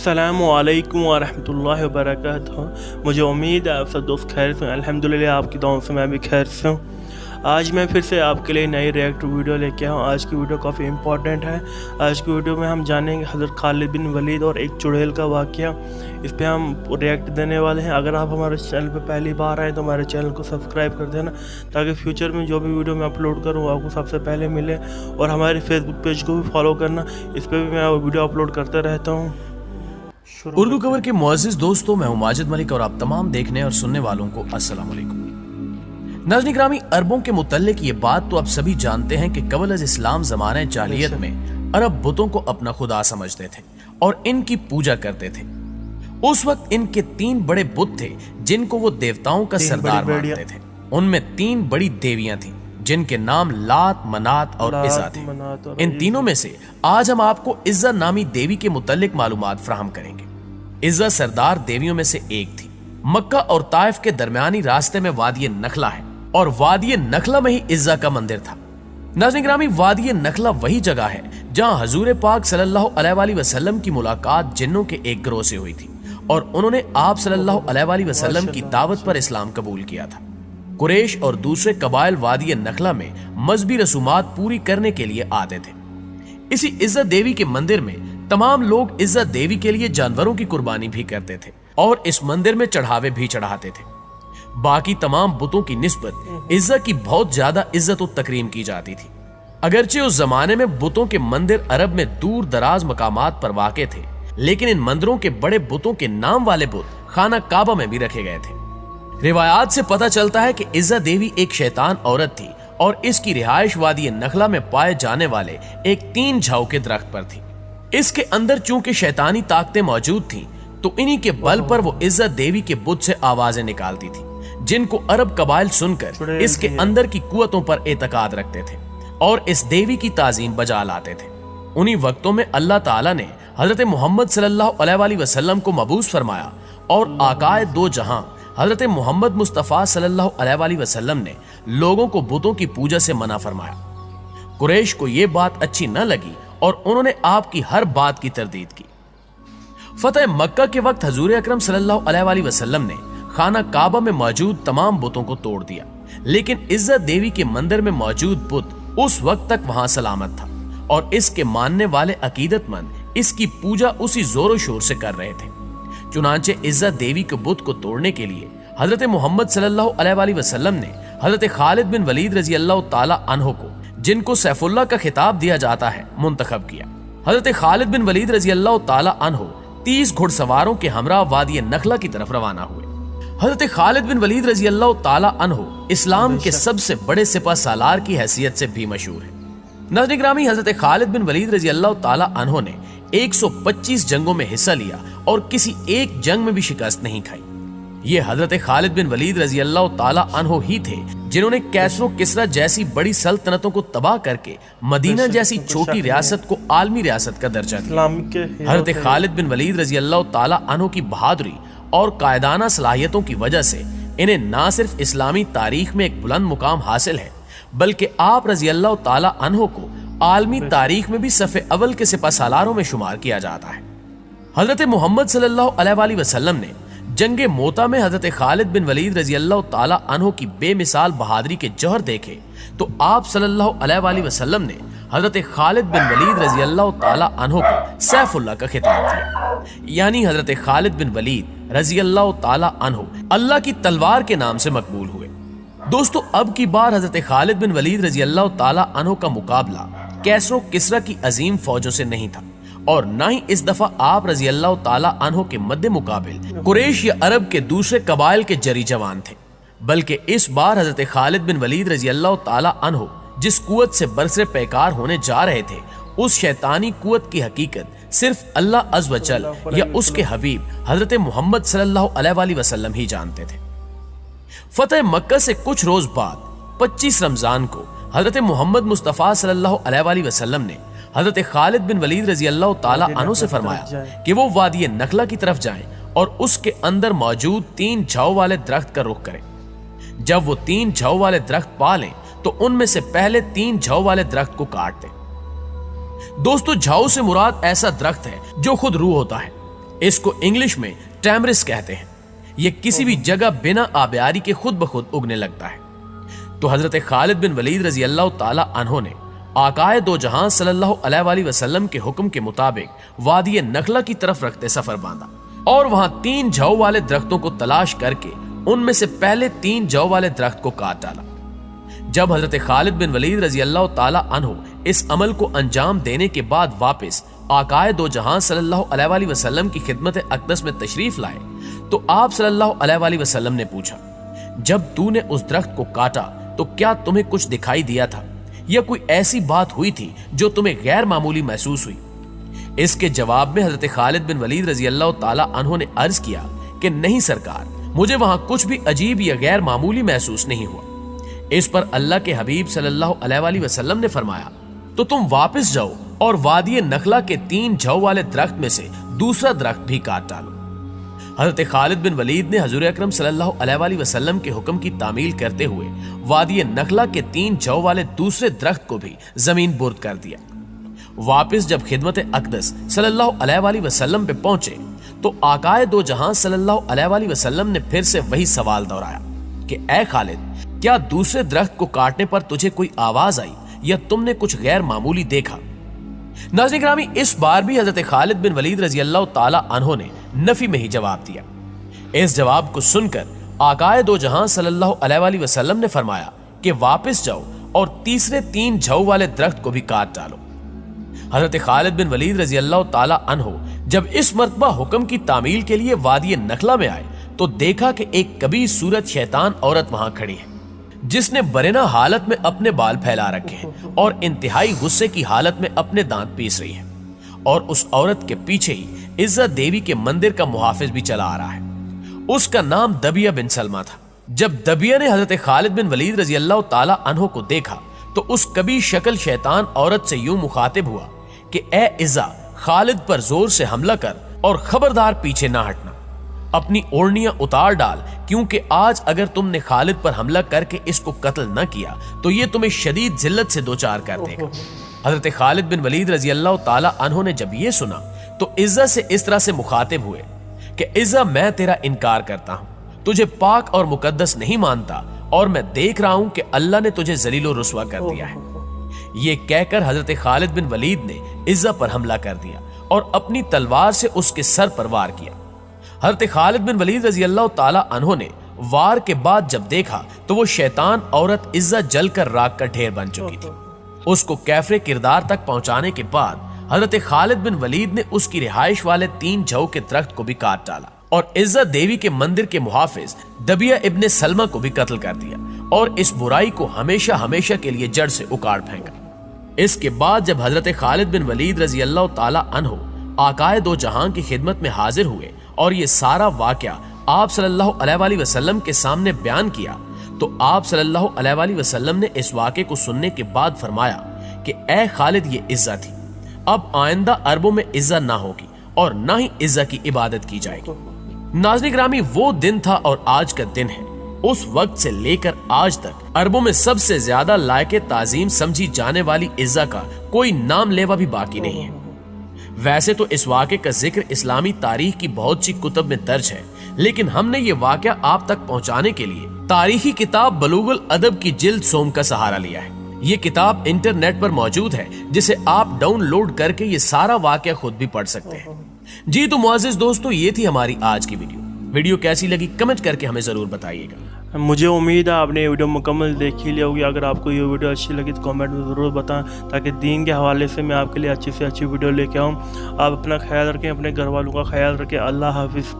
अस्सलाम वालेकुम वरहमतुल्लाहि वबरकातुहू। मुझे उम्मीद है आप सब दोस्त खैर से हैं। अल्हम्दुलिल्लाह आपकी दुआओं से मैं भी खैर से हूँ। आज मैं फिर से आपके लिए नई रिएक्ट वीडियो लेके आया हूँ। आज की वीडियो काफ़ी इंपॉर्टेंट है। आज की वीडियो में हम जानेंगे हज़रत खालिद बिन वलीद और एक चुड़ैल का वाक़या। इस पर हम रिएक्ट देने वाले हैं। अगर आप हमारे चैनल पर पहली बार आए तो हमारे चैनल को सब्सक्राइब कर देना, ताकि फ्यूचर में जो भी वीडियो मैं अपलोड करूँ आपको सबसे पहले मिले। और हमारे फेसबुक पेज को भी फॉलो करना, इस पर भी मैं वीडियो अपलोड करता रहता हूँ। उर्दू कवर के मुअज़्ज़िज़ दोस्तों, मैं हूं माजिद मलिक और आप तमाम देखने और सुनने वालों को अस्सलाम वालेकुम। नाज़रीन ग्रामी, अरबों के मुतल्लिक ये बात तो आप सभी जानते हैं कि कबल अज़ इस्लाम ज़माने जाहिलियत में अरब बुतों को अपना खुदा समझते थे और इनकी पूजा करते थे। उस वक्त इनके 3 बड़े बुत थे जिनको वो देवताओं का सरदार मानते थे। उनमें 3 बड़ी देवियां थीं जिनके नाम लात, मनात और इज़्ज़ा थे। इन तीनों में से आज हम आपको इज़्ज़ा नामी देवी के मुतल्लिक मालूमात फराहम करेंगे। इज़्ज़ा सरदार देवियों में से एक थी। मक्का और ताइफ के दरमियानी रास्ते में वादी नखला है और वादी नखला में ही इज़्ज़ा का मंदिर था। नाज़रीन ग्रामी, वादी नखला वही जगह है जहां हजूर पाक सल्लल्लाहु अलैहि वसल्लम की मुलाकात जिन्नों के एक गिरोह से हुई थी और उन्होंने आप सल्लल्लाहु अलैहि वसल्लम की दावत पर इस्लाम कबूल किया था। कुरैश और दूसरे कबाइल वादी नखला में मजहबी रसूमात पूरी करने के लिए आते थे। इसी इज़्ज़ा देवी के मंदिर में तमाम लोग इज़्ज़ा देवी के लिए जानवरों की कुर्बानी भी करते थे और इस मंदिर में चढ़ावे भी चढ़ाते थे। बाकी तमाम बुतों की निस्बत इज़्ज़ा की बहुत ज्यादा इज्जत और तकरीम की जाती थी। अगरचे उस जमाने में बुतों के मंदिर अरब में दूर दराज मकामात पर वाक़े थे, लेकिन इन मंदिरों के बड़े बुतों के नाम वाले बुत खाना काबा में भी रखे गए थे। रिवायात से पता चलता है कि इज़्ज़ा देवी एक शैतान औरत थी और इसकी रिहाइश वादी नखला में पाए जाने वाले एक 3 झाऊ के दरख्त पर थी। इसके अंदर चूंकि शैतानी ताकतें मौजूद थीं, तो इन्हीं के बल पर वो इज़्ज़ा देवी के बुत से आवाजें निकालती थी, जिनको अरब कबाइल सुनकर इसके अंदर की कुव्वतों पर एतकाद रखते थे और इस देवी की ताजीम बजा लाते थे। उन्हीं वक्तों में अल्लाह ताला ने हजरत मोहम्मद सल्लल्लाहु अलैहि वसल्लम को मबूस फरमाया और आकाए दो जहां हजरत मोहम्मद मुस्तफ़ा सल्लल्लाहु अलैहि वसल्लम ने लोगों को बुतों की पूजा से मना फरमाया। कुरैश को यह बात अच्छी न लगी और उन्होंने आपकी हर बात की तरदीद की। फतह मक्का के वक्त हजूर अकरम सल्लल्लाहु अलैहि वसल्लम ने खाना काबा में मौजूद तमाम बुतों को तोड़ दिया, लेकिन इज़्ज़ा देवी के मंदिर में मौजूद बुत उस वक्त तक वहां सलामत था और इसके मानने वाले अकीदतमंद इसकी पूजा उसी जोरों शोर से कर रहे थे। चुनांचे इज़्ज़ा देवी के बुत को तोड़ने के लिए हजरत मोहम्मद सल्लल्लाहु अलैहि वसल्लम ने हजरत खालिद बिन वलीद रजी अल्लाह ताला अन्हो को, जिनको सैफुल्लाह का खिताब दिया जाता है, मुंतखब किया। हजरत खालिद बिन वलीद रजी अल्लाह ताला अन्हो 30 घुड़सवारों के हमरा वादी नखला की तरफ रवाना हुए। हजरत खालिद बिन वलीद रजी अल्लाह ताला अन्हो इस्लाम के सबसे बड़े सिपह सालार की हैसियत से भी मशहूर है। नाज़रीन ग्रामी, हजरत खालिद बिन वलीद रजी अल्लाह ताला अन्हो ने 125 जंगों में हिस्सा लिया और किसी एक जंग में भी शिकस्त नहीं खाई। ये हजरत खालिद बिन वलीद रजी अल्लाह ताला अन्हो ही थे जिन्होंने कैसरो किसरा जैसी बड़ी सल्तनतों को तबाह करके मदीना जैसी छोटी रियासत को आलमी रियासत का दर्जा दिया। हजरत खालिद बिन वलीद रजी अल्लाह ताला अन्हो की बहादुरी और कायदाना सलाहियतों की वजह से इन्हें ना सिर्फ इस्लामी तारीख में एक बुलंद मुकाम हासिल है, बल्कि आप रजी अल्लाह ताला अन्हो को आलमी तारीख में भी सफ़े अव्वल के सिपह सालारों में शुमार किया जाता है। हजरत मोहम्मद सल्लल्लाहु अलैहि वसल्लम ने जंगे मोता में हजरत खालिद बिन वलीद रजी अल्लाह ताला अन्हो की बेमिसाल बहादुरी के जौहर देखे तो आप सल्लल्लाहु अलैहि वसल्लम ने हजरत खालिद बिन वलीद रजी अल्लाह ताला अन्हो को सैफुल्लाह का खिताब दिया, यानी हजरत खालिद बिन वलीद रजी अल्लाह ताला अन्हो अल्लाह की तलवार के नाम से मकबूल हुए। दोस्तों, अब की बार हजरत खालिद बिन वलीद रजी अल्लाह ताला अन्हो का मुकाबला कैसरो किसरा की अजीम फौजों से नहीं था और न ही इस दफा आप रजी अल्लाह ताला अन्हो के मद्दे मुकाबिल कुरैश या अरब के दूसरे कबाइल के जरी जवान थे, बल्कि इस बार हजरत खालिद बिन वलीद रजी अल्लाह ताला अन्हो जिस कुव्वत से बरसरे पैकार होने जा रहे थे, उस शैतानी कुव्वत की हकीकत सिर्फ अल्लाह अज़्ज़ व जल या उसके हबीब हजरत मोहम्मद सल्लल्लाहु अलैहि वसल्लम ही जानते थे। फतह मक्का से कुछ रोज बाद 25 रमजान को हजरत मोहम्मद मुस्तफ़ा सल्लल्लाहु अलैहि वसल्लम ने हजरत खालिद बिन वलीद रजी अल्लाह ताला अन्हो से फरमाया कि वो वादी नखला की तरफ जाएं और उसके अंदर मौजूद 3 झाऊ वाले दरख्त का रुख करें। जब वो 3 झाऊ वाले दरख्त पा लें तो उनमें से पहले 3 झाऊ वाले दरख्त को काट दें। दोस्तों, झाऊ से मुराद ऐसा दरख्त है जो खुद रूह होता है اس کو انگلش میں ٹیمرس کہتے ہیں۔ یہ کسی بھی جگہ بنا آبیاری کے خود بخود اگنے لگتا ہے۔ تو حضرت خالد بن ولید رضی اللہ تعالی عنہ نے آقائے دو جہاں صلی اللہ علیہ وآلہ وسلم کے حکم کے مطابق وادی نخلہ کی طرف رکھتے سفر باندھا اور وہاں 3 جھاؤ والے درختوں کو تلاش کر کے ان میں سے پہلے 3 جھاؤ والے درخت کو کاٹ ڈالا۔ جب حضرت خالد بن ولید رضی اللہ تعالی عنہ اس عمل کو انجام دینے کے بعد واپس آقائے دو جہاں صلی اللہ علیہ وآلہ وسلم کی خدمت اقدس میں تشریف لائے تو آپ صلی اللہ علیہ وآلہ وسلم نے پوچھا، جب تو نے اس درخت کو کاٹا تو کیا تمہیں کچھ دکھائی دیا تھا یا کوئی ایسی بات ہوئی تھی جو تمہیں غیر معمولی محسوس ہوئی؟ اس کے جواب میں حضرت خالد بن ولید رضی اللہ تعالی عنہ نے عرض کیا کہ نہیں سرکار، مجھے وہاں کچھ بھی عجیب یا غیر معمولی محسوس نہیں ہوا۔ اس پر اللہ کے حبیب صلی اللہ علیہ وآلہ وسلم نے فرمایا، تو تم واپس جاؤ اور وادی نخلہ کے 3 جھاؤ والے درخت میں سے دوسرا درخت بھی کاٹ ڈالو۔ حضرت خالد بن ولید نے حضور اکرم صلی اللہ علیہ وآلہ وسلم کے حکم کی تعمیل کرتے ہوئے وادی نخلہ کے 3 جھاؤ والے دوسرے درخت کو بھی زمین برد کر دیا۔ واپس جب خدمت اقدس صلی اللہ علیہ وآلہ وسلم پہ پہنچے تو آقائے دو جہاں صلی اللہ علیہ وآلہ وسلم نے پھر سے وہی سوال دہرایا کہ اے خالد، کیا دوسرے درخت کو کاٹنے پر تجھے کوئی آواز آئی یا تم نے کچھ غیر معمولی دیکھا؟ ناظرین گرامی، اس بار بھی حضرت خالد بن ولید رضی اللہ تعالی عنہ نے نفی میں ہی جواب دیا۔ اس جواب کو سن کر آقائے دو جہاں صلی اللہ علیہ وآلہ وسلم نے فرمایا کہ واپس جاؤ اور تیسرے 3 جھاؤ والے درخت کو بھی کاٹ ڈالو۔ حضرت خالد بن ولید رضی اللہ تعالی عنہ جب اس مرتبہ حکم کی تعمیل کے لیے وادی نخلہ میں آئے تو دیکھا کہ ایک کبھی صورت شیطان عورت وہاں کھڑی ہے جس نے برہنہ حالت میں اپنے بال پھیلا رکھے ہیں اور انتہائی غصے کی حالت میں اپنے دانت پیس رہی ہے، اور اس عورت کے پیچھے ہی عزت دیوی کے مندر کا محافظ بھی چلا آ رہا ہے۔ اس کا نام دبیہ بن سلمہ تھا۔ جب دبیہ نے حضرت خالد بن ولید رضی اللہ تعالی عنہ کو دیکھا تو اس کبھی شکل شیطان عورت سے یوں مخاطب ہوا کہ اے عزا، خالد پر زور سے حملہ کر اور خبردار پیچھے نہ ہٹنا، اپنی اوڑنیاں اتار ڈال، کیونکہ آج اگر تم نے خالد پر حملہ کر کے اس کو قتل نہ کیا تو یہ تمہیں شدید ذلت سے دوچار کر دے گا۔ حضرت خالد بن ولید رضی اللہ تعالی عنہ نے جب یہ سنا تو عزا سے اس طرح سے مخاطب ہوئے کہ عزا، میں تیرا انکار کرتا ہوں، تجھے پاک اور مقدس نہیں مانتا، اور میں دیکھ رہا ہوں کہ اللہ نے تجھے ذلیل و رسوا کر دیا ہے۔ یہ کہہ کر حضرت خالد بن ولید نے عزا پر حملہ کر دیا اور اپنی تلوار سے اس کے سر پر وار کیا۔ حضرت خالد بن ولید رضی اللہ تعالی عنہ نے وار کے بعد جب دیکھا تو وہ شیطان عورت عزا جل کر راک کا ڈھیر بن چکی تھی۔ اس کو کیفر کردار تک پہنچانے کے بعد حضرت خالد بن ولید نے اس کی رہائش والے 3 جھاؤ کے درخت کو بھی کاٹ ڈالا اور عزت دیوی کے مندر کے محافظ دبیہ ابن سلمہ کو بھی قتل کر دیا اور اس برائی کو ہمیشہ ہمیشہ کے لیے جڑ سے اکاڑ پھینکا۔ اس کے بعد جب حضرت خالد بن ولید رضی اللہ تعالی عنہ آقائے دو جہاں کی خدمت میں حاضر ہوئے اور یہ سارا واقعہ آپ صلی اللہ علیہ وآلہ وسلم کے سامنے بیان کیا تو آپ صلی اللہ علیہ وآلہ وسلم نے اس واقعے کو سننے کے بعد فرمایا کہ اے خالد، یہ عزا تھی، اب آئندہ عربوں میں عزا نہ ہوگی اور نہ ہی عزا کی عبادت کی جائے گی۔ ناظرین گرامی، وہ دن تھا اور آج کا دن ہے۔ اس وقت سے لے کر آج تک عربوں میں سب سے زیادہ لائق تعظیم سمجھی جانے والی عزا کا کوئی نام لیوا بھی باقی نہیں ہے۔ ویسے تو اس واقعے کا ذکر اسلامی تاریخ کی بہت سی کتب میں درج ہے، لیکن ہم نے یہ واقعہ آپ تک پہنچانے کے لیے تاریخی کتاب بلوغ الادب کی جلد سوم کا سہارا لیا ہے۔ یہ کتاب انٹرنیٹ پر موجود ہے جسے آپ ڈاؤن لوڈ کر کے یہ سارا واقعہ خود بھی پڑھ سکتے ہیں۔ جی تو معزز دوستو، یہ تھی ہماری آج کی ویڈیو کیسی لگی کمنٹ کر کے ہمیں ضرور بتائیے گا۔ مجھے امید ہے آپ نے یہ ویڈیو مکمل دیکھ ہی لی ہوگی۔ اگر آپ کو یہ ویڈیو اچھی لگی تو کامنٹ میں ضرور بتائیں تاکہ دین کے حوالے سے میں آپ کے لیے اچھی سے اچھی ویڈیو لے کے آؤں۔ آپ اپنا خیال رکھیں، اپنے گھر والوں کا خیال رکھیں۔ اللہ حافظ۔